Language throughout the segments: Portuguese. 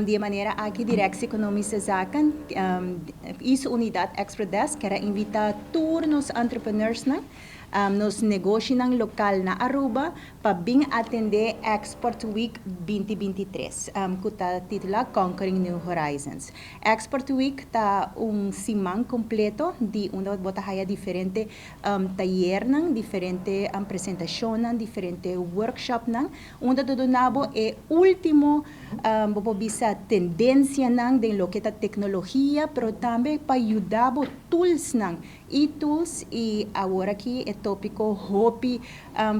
de maneira aqui Directie Economische Zaken, is unidad Exprodesk, que era invitar todos os entrepreneurs nos negócios local na Aruba para bem atender Export Week 2023, que está titulado Conquering New Horizons. Export Week está semana completo de onde bota diferente taller, diferente apresentação, diferente workshop, onde todo nabo é último bisa tendência de lo que é tecnologia, pero também para ajudar tools e tools e agora aqui é tópico hobby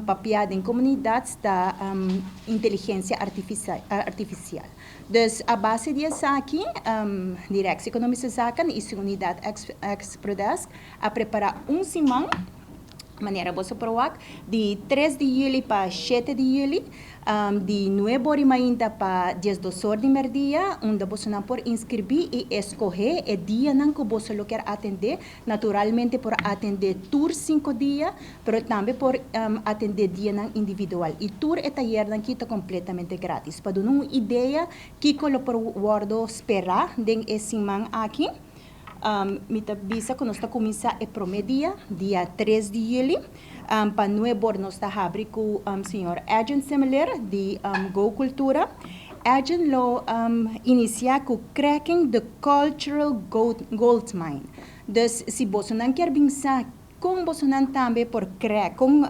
papiada em comunidades da inteligência artificial. Dus a base disso aqui, Directie Economische Zaken e unidad Exprodesk a preparar semana maneira você provar de 3 de julho para 7 de julho, de 9h30 para 10 de meio-dia, onde você não pode inscrever e escolher o dia que você quer atender, naturalmente por atender tour 5 dias, mas também por atender dia individual. E tour e taller que está completamente grátis. Para dar uma ideia, que eu posso esperar dentro semana aqui, mita bisa que nós está começar a promedia dia 3 de julho para nós nós está abrir com senhor agent similar de Go Cultura agent lo iniciar com cracking the cultural gold mine. Dus se você não quer pensar com você não também por crack com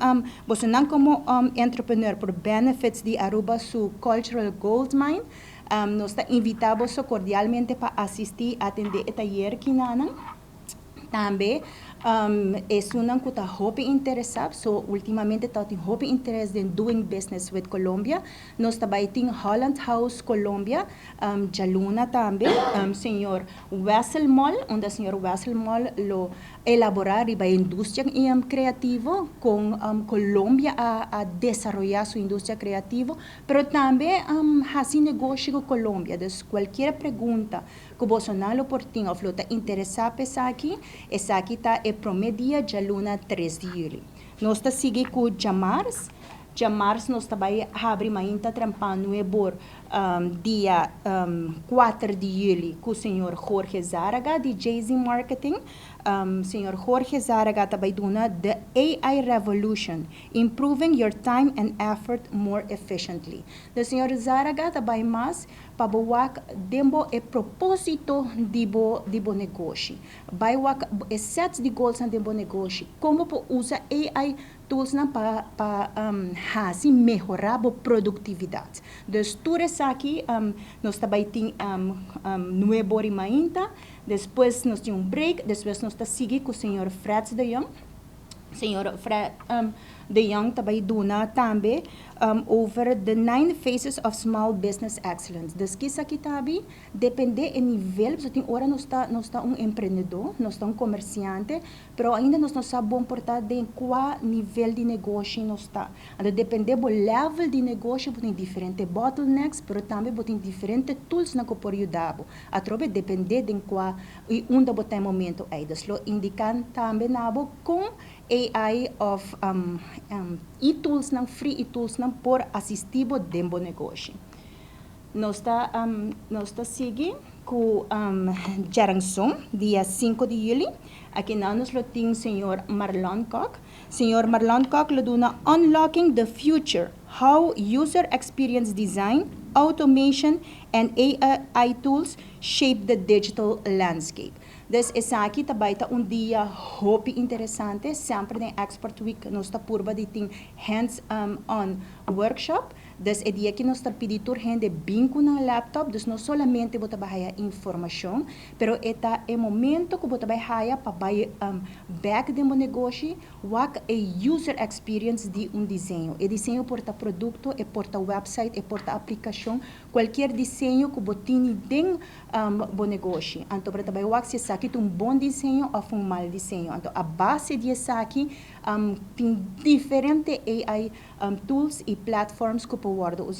você não como entrepreneur por benefits de Aruba su cultural gold mine. Nós invitamos cordialmente para assistir a atender o taller que também é uma que está hobby interessado, ultimamente está tem hobby interesse em doing business with Colombia. Nós também tem Holland House Colombia, Jaluna também, senhor Wesselmol, onde o senhor Wesselmol lo elaborar riba indústria criativa com Colômbia a desenvolver sua indústria criativa, mas também fazer negócio com Colômbia. Então, qualquer pergunta que você não oportuno ou está interessado essa aqui está promedia de luna 3 de julho. Nós está seguindo com Jamars. Jamars nós também abre mainta trampando dia 4 de julho com o senhor Jorge Zaraga de Jay-Z Marketing. Senhor Jorge Zaraga também dona The AI Revolution, Improving Your Time and Effort More Efficiently. O senhor Zaraga também mais para boak dembo e propósito de bo negócio. Vai wak e sets de goals de bo negócio. Como usa AI tools para melhorar a produtividade. Dus tudo isso aqui nós também tem novo ainda. Depois nós temos break. Depois nós está seguir com o senhor Fred de Jong. Senhor Fred de Jong também dona também over the 9 phases of small business excellence. Dus que isso aqui também depende do nível. Você tem hora nós está empreendedor, nós está comerciante, pero ainda nós não sabemos portar de qual nível de negócio nós está. Então depende do level de negócio, tem diferentes bottlenecks, pero também tem diferentes tools na que pode ajudar. A trobe depende de qual e onde botar momento aí. Dus lo indican também nabo com AI of e-tools free e-tools por assistir o dembo negócio. Nós está seguindo com Jarangson, dia 5 de julho. Aqui nós temos o senhor Marlon Koch. Senhor Marlon Koch lo dona Unlocking the Future, How User Experience Design, Automation and AI Tools Shape the Digital Landscape. Dus essa aqui também está dia hobby interessante, sempre na Export Week nós está por de tem hands-on workshop. Dus é dia que nós está pedindo gente bem com o laptop, dus não somente você vai informação, pero é momento que você vai para back de um negócio, what a user experience de desenho. É desenho porta produto, é porta website, é porta aplicação, qualquer desenho que você tem dentro do negócio. Então, para também se essa aqui tem bom desenho ou mau desenho. Então, a base disso aqui tem diferentes AI tools e platforms que pode